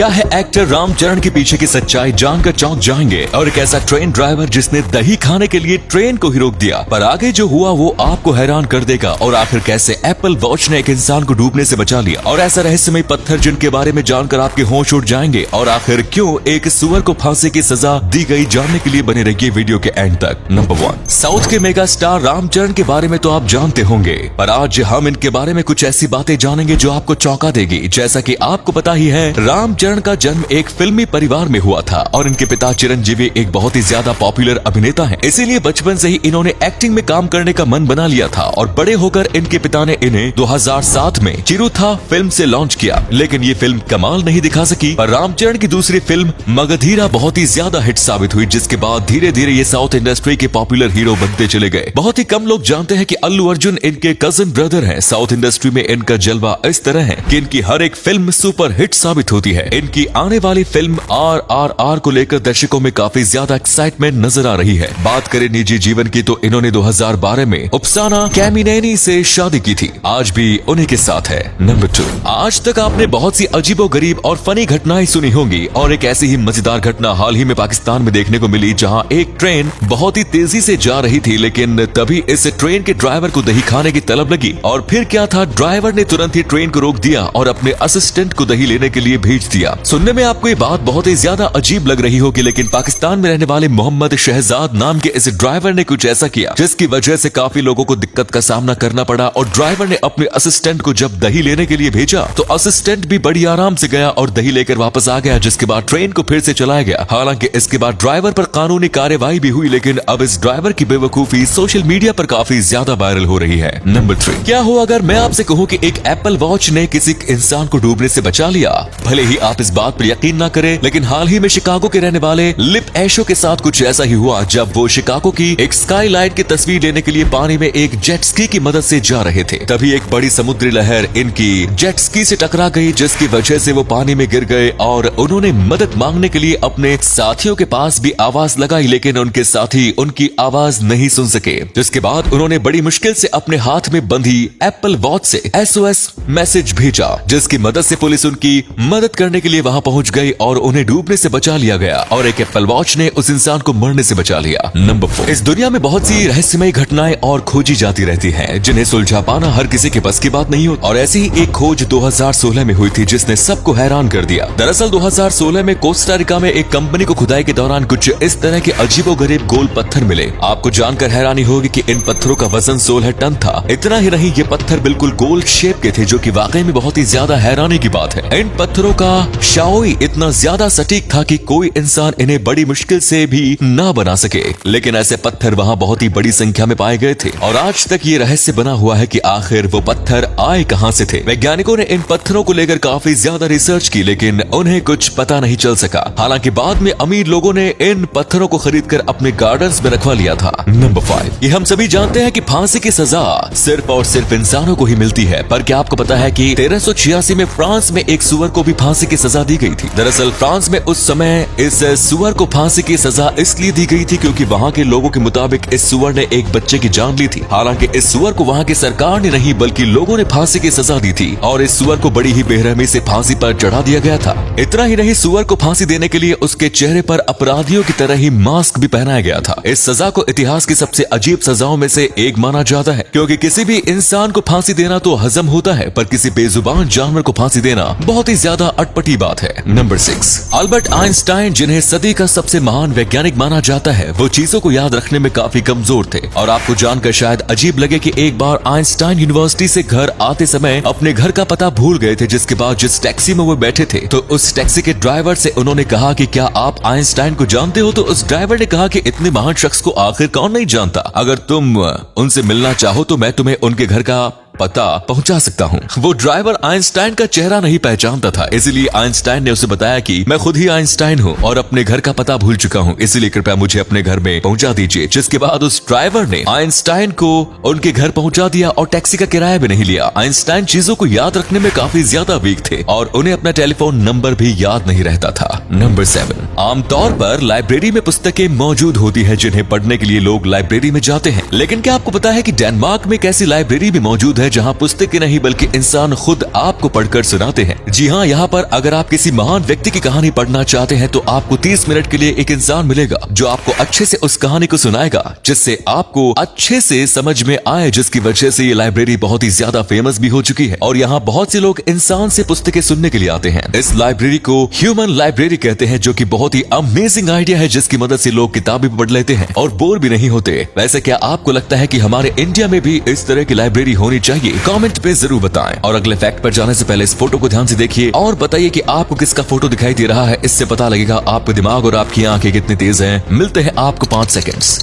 क्या है एक्टर रामचरण के पीछे की सच्चाई जानकर चौंक जाएंगे। और एक ऐसा ट्रेन ड्राइवर जिसने दही खाने के लिए ट्रेन को ही रोक दिया, पर आगे जो हुआ वो आपको हैरान कर देगा। और आखिर कैसे एप्पल वॉच ने एक इंसान को डूबने से बचा लिया, और ऐसा रहस्यमय पत्थर जिनके बारे में जानकर आपके होश उड़ जाएंगे। और आखिर क्यों एक सुअर को फांसी की सजा दी गई, जानने के लिए बने रहिए वीडियो के एंड तक। नंबर 1, साउथ के मेगा स्टार रामचरण के बारे में तो आप जानते होंगे, पर आज हम इनके बारे में कुछ ऐसी बातें जानेंगे जो आपको चौंका देगी। जैसा कि आपको पता ही है, रामचरण का जन्म एक फिल्मी परिवार में हुआ था और इनके पिता चिरंजीवी एक बहुत ही ज्यादा पॉपुलर अभिनेता हैं। इसीलिए बचपन से ही इन्होंने एक्टिंग में काम करने का मन बना लिया था। और बड़े होकर इनके पिता ने इन्हें 2007 में चिरुथा फिल्म से लॉन्च किया, लेकिन ये फिल्म कमाल नहीं दिखा सकी। पर रामचरण की दूसरी फिल्म मगधीरा बहुत ही ज्यादा हिट साबित हुई, जिसके बाद धीरे धीरे ये साउथ इंडस्ट्री के पॉपुलर हीरो बनते चले गए। बहुत ही कम लोग जानते हैं कि अल्लू अर्जुन इनके कजिन ब्रदर हैं। साउथ इंडस्ट्री में इनका जलवा इस तरह है कि इनकी हर एक फिल्म सुपर हिट साबित होती है। इनकी आने वाली फिल्म RRR को लेकर दर्शकों में काफी ज्यादा एक्साइटमेंट नजर आ रही है। बात करें निजी जीवन की तो इन्होंने 2012 में उपसाना कैमिनेनी से शादी की थी, आज भी उन्हीं के साथ है। नंबर 2, आज तक आपने बहुत सी अजीबोगरीब और फनी घटनाएं सुनी होंगी, और एक ऐसी ही मजेदार घटना हाल ही में पाकिस्तान में देखने को मिली, जहां एक ट्रेन बहुत ही तेजी से जा रही थी, लेकिन तभी इस ट्रेन के ड्राइवर को दही खाने की तलब लगी। और फिर क्या था, ड्राइवर ने तुरंत ही ट्रेन को रोक दिया और अपने असिस्टेंट को दही लेने के लिए भेज दिया। सुनने में आपको ये बात बहुत ही ज्यादा अजीब लग रही होगी, लेकिन पाकिस्तान में रहने वाले मोहम्मद शहजाद नाम के इस ड्राइवर ने कुछ ऐसा किया जिसकी वजह से काफी लोगों को दिक्कत का सामना करना पड़ा। और ड्राइवर ने अपने असिस्टेंट को जब दही लेने के लिए भेजा तो असिस्टेंट भी बड़ी आराम से गया और दही लेकर वापस आ गया, जिसके बाद ट्रेन को फिर से चलाया गया। हालांकि इसके बाद ड्राइवर पर कानूनी कार्यवाही भी हुई, लेकिन अब इस ड्राइवर की बेवकूफी सोशल मीडिया पर काफी ज्यादा वायरल हो रही है। नंबर 3, क्या हो अगर मैं आपसे कहूँ कि एक एप्पल वॉच ने किसी इंसान को डूबने से बचा लिया। भले ही आप इस बात पर यकीन ना करें, लेकिन हाल ही में शिकागो के रहने वाले लिप एशो के साथ कुछ ऐसा ही हुआ, जब वो शिकागो की एक स्काईलाइट की तस्वीर लेने के लिए पानी में एक जेट स्की की मदद से जा रहे थे। तभी एक बड़ी समुद्री लहर इनकी जेट स्की से टकरा गई, जिसकी वजह से वो पानी में गिर गए। और उन्होंने मदद मांगने के लिए अपने साथियों के पास भी आवाज लगाई, लेकिन उनके साथी उनकी आवाज नहीं सुन सके। जिसके बाद उन्होंने बड़ी मुश्किल से अपने हाथ में बंधी एप्पल वॉच से SOS मैसेज भेजा, जिसकी मदद से पुलिस उनकी मदद करने के लिए वहां पहुंच गई और उन्हें डूबने से बचा लिया गया। और एक एप्पल वॉच ने उस इंसान को मरने से बचा लिया। नंबर 4, इस दुनिया में बहुत सी रहस्यमय घटनाएं और खोजी जाती रहती हैं, जिन्हें सुलझा पाना हर किसी के बस की बात नहीं होती। और ऐसी ही एक खोज 2016 में हुई थी, जिसने सबको हैरान कर दिया। दरअसल 2016 में कोस्टा रिका में एक कंपनी को खुदाई के दौरान कुछ इस तरह के अजीबोगरीब गोल पत्थर मिले। आपको जानकर हैरानी होगी कि इन पत्थरों का वजन 16 टन था। इतना ही नहीं, ये पत्थर बिल्कुल गोल शेप के थे, जो कि वाकई में बहुत ही ज्यादा हैरानी की बात है। इन पत्थरों का शाओई इतना ज्यादा सटीक था कि कोई इंसान इन्हें बड़ी मुश्किल से भी ना बना सके। लेकिन ऐसे पत्थर वहां बहुत ही बड़ी संख्या में पाए गए थे, और आज तक ये रहस्य बना हुआ है कि आखिर वो पत्थर आए कहां से थे। वैज्ञानिकों ने इन पत्थरों को लेकर काफी ज्यादा रिसर्च की, लेकिन उन्हें कुछ पता नहीं चल सका। हालांकि बाद में अमीर लोगों ने इन पत्थरों को खरीदकर अपने गार्डन्स में रखवा लिया था। नंबर 5, ये हम सभी जानते हैं कि फांसी की सजा सिर्फ और सिर्फ इंसानों को ही मिलती है, पर क्या आपको पता है कि 1386 में फ्रांस में एक सुअर को भी फांसी की सजा दी गई थी। दरअसल फ्रांस में उस समय इस सुअर को फांसी की सजा इसलिए दी गई थी क्योंकि वहां के लोगों के मुताबिक इस सुअर ने एक बच्चे की जान ली थी। हालांकि इस सुअर को वहां की सरकार ने नहीं, बल्कि लोगों ने फांसी की सजा दी थी, और इस सुअर को बड़ी ही बेरहमी से फांसी पर चढ़ा दिया गया था। इतना ही नहीं, सुअर को फांसी देने के लिए उसके चेहरे पर अपराधियों की तरह ही मास्क भी पहनाया गया था। इस सजा को इतिहास की सबसे अजीब सजाओं में से एक माना जाता है, क्योंकि किसी भी इंसान को फांसी देना तो हजम होता है, पर किसी बेजुबान जानवर को फांसी देना बहुत ही ज्यादा अटपटी बात है। नंबर 6, अल्बर्ट आइंस्टाइन, जिन्हें सदी का सबसे महान वैज्ञानिक माना जाता है, वो चीजों को याद रखने में काफी कमजोर थे। और आपको जानकर शायद अजीब लगे कि एक बार आइंस्टाइन यूनिवर्सिटी से घर आते समय अपने घर का पता भूल गए थे, जिसके बाद जिस टैक्सी में वो बैठे थे तो उस टैक्सी के ड्राइवर से उन्होंने कहा कि क्या आप आइंस्टाइन को जानते हो। तो उस ड्राइवर ने कहा कि इतने महान शख्स को आखिर कौन नहीं जानता, अगर तुम उनसे मिलना चाहो तो मैं तुम्हें उनके घर का पता पहुंचा सकता हूं। वो ड्राइवर आइंस्टाइन का चेहरा नहीं पहचानता था, इसलिए आइंस्टाइन ने उसे बताया कि मैं खुद ही आइंस्टाइन हूं और अपने घर का पता भूल चुका हूं, इसलिए कृपया मुझे अपने घर में पहुंचा दीजिए। जिसके बाद उस ड्राइवर ने आइंस्टाइन को उनके घर पहुंचा दिया और टैक्सी का किराया भी नहीं लिया। आइंस्टाइन चीजों को याद रखने में काफी ज्यादा वीक थे और उन्हें अपना टेलीफोन नंबर भी याद नहीं रहता था। नंबर 7, आमतौर पर लाइब्रेरी में पुस्तकें मौजूद होती है जिन्हें पढ़ने के लिए लोग लाइब्रेरी में जाते हैं, लेकिन क्या आपको पता है कि डेनमार्क में एक ऐसी लाइब्रेरी भी मौजूद है जहाँ पुस्तकें नहीं बल्कि इंसान खुद आपको पढ़कर सुनाते हैं। जी हाँ, यहाँ पर अगर आप किसी महान व्यक्ति की कहानी पढ़ना चाहते हैं तो आपको 30 मिनट के लिए एक इंसान मिलेगा जो आपको अच्छे से उस कहानी को सुनाएगा, जिससे आपको अच्छे से समझ में आए, जिसकी वजह से ये लाइब्रेरी बहुत ही ज्यादा फेमस भी हो चुकी है और यहाँ बहुत से लोग इंसान से पुस्तकें सुनने के लिए आते हैं। इस लाइब्रेरी को ह्यूमन लाइब्रेरी कहते हैं, जो कि बहुत ही अमेजिंग आइडिया है, जिसकी मदद से लोग किताबें पढ़ लेते हैं और बोर भी नहीं होते। वैसे क्या आपको लगता है कि हमारे इंडिया में भी इस तरह की लाइब्रेरी होनी चाहिए? कमेंट पे जरूर बताएं। और अगले फैक्ट पर जाने से पहले इस फोटो को ध्यान से देखिए और बताइए कि आपको किसका फोटो दिखाई दे रहा है। इससे पता लगेगा आपका दिमाग और आपकी आंखें कितनी तेज हैं। मिलते हैं आपको 5 सेकंड्स।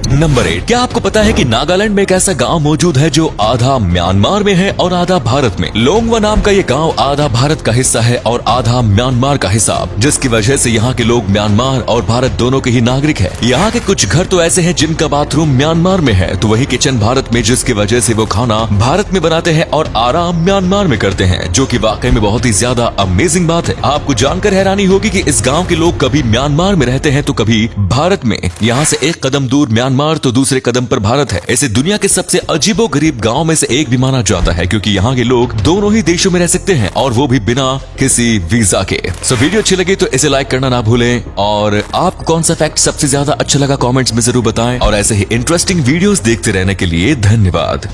नंबर 8, क्या आपको पता है कि नागालैंड में एक ऐसा गांव मौजूद है जो आधा म्यांमार में है और आधा भारत में? लोंगवा नाम का ये गांव आधा भारत का हिस्सा है और आधा म्यांमार का हिस्सा, जिसकी वजह से यहाँ के लोग म्यांमार और भारत दोनों के ही नागरिक हैं। यहाँ के कुछ घर तो ऐसे हैं जिनका बाथरूम म्यांमार में है, तो वही किचन भारत में, जिसकी वजह से वो खाना भारत में बनाते हैं और आराम म्यांमार में करते हैं, जो कि वाकई में बहुत ही ज्यादा अमेजिंग बात है। आपको जानकर हैरानी होगी कि इस गाँव के लोग कभी म्यांमार में रहते हैं तो कभी भारत में। यहाँ से एक कदम दूर म्यांमार तो दूसरे कदम पर भारत है। इसे दुनिया के सबसे अजीबोगरीब गांव में से एक भी माना जाता है, क्योंकि यहाँ के लोग दोनों ही देशों में रह सकते हैं और वो भी बिना किसी वीजा के। सो वीडियो अच्छी लगी तो इसे लाइक करना ना भूलें और आपको कौन सा फैक्ट सबसे ज्यादा अच्छा लगा कमेंट्स में जरूर बताएं और ऐसे ही इंटरेस्टिंग वीडियोस देखते रहने के लिए धन्यवाद।